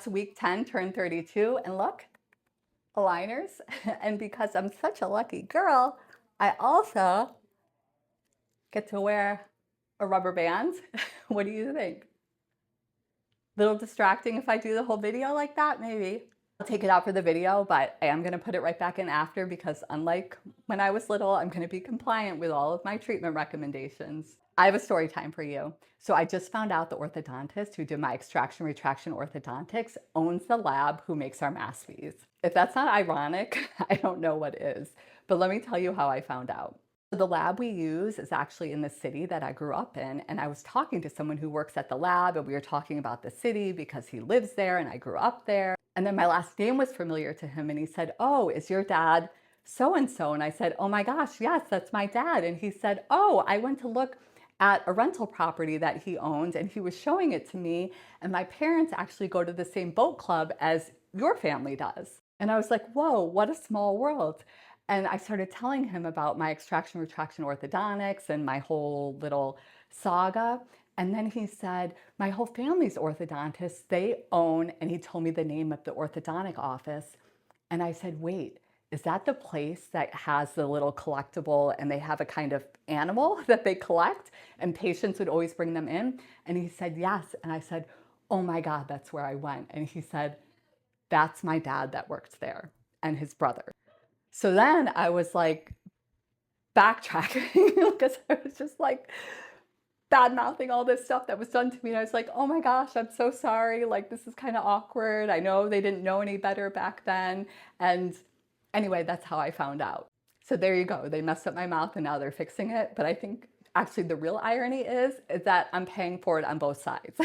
That's week 10, turn 32. And look, aligners. And because I'm such a lucky girl, I also get to wear a rubber band. What do you think? Little distracting if I do the whole video like that, maybe. I'll take it out for the video, but I am gonna put it right back in after because unlike when I was little, I'm gonna be compliant with all of my treatment recommendations. I have a story time for you. So I just found out the orthodontist who did my extraction retraction orthodontics owns the lab who makes our MASPEs. If that's not ironic, I don't know what is. But let me tell you how I found out. The lab we use is actually in the city that I grew up in, and I was talking to someone who works at the lab, and we were talking about the city because he lives there and I grew up there. And then my last name was familiar to him, and he said, "Oh, is your dad so-and-so?" And I said, "Oh my gosh, yes, that's my dad." And he said, "Oh, I went to look at a rental property that he owned, and he was showing it to me, and my parents actually go to the same boat club as your family does." And I was like, whoa, what a small world. And I started telling him about my extraction retraction orthodontics and my whole little saga. And then he said, my whole family's orthodontists, they own, and he told me the name of the orthodontic office. And I said, wait, is that the place that has the little collectible and they have a kind of animal that they collect and patients would always bring them in? And he said, yes. And I said, oh my God, that's where I went. And he said, that's my dad that works there and his brother. So then I was like backtracking because I was just like bad mouthing all this stuff that was done to me. And I was like, oh my gosh, I'm so sorry. Like, this is kind of awkward. I know they didn't know any better back then. And anyway, that's how I found out. So there you go. They messed up my mouth and now they're fixing it. But I think actually the real irony is that I'm paying for it on both sides.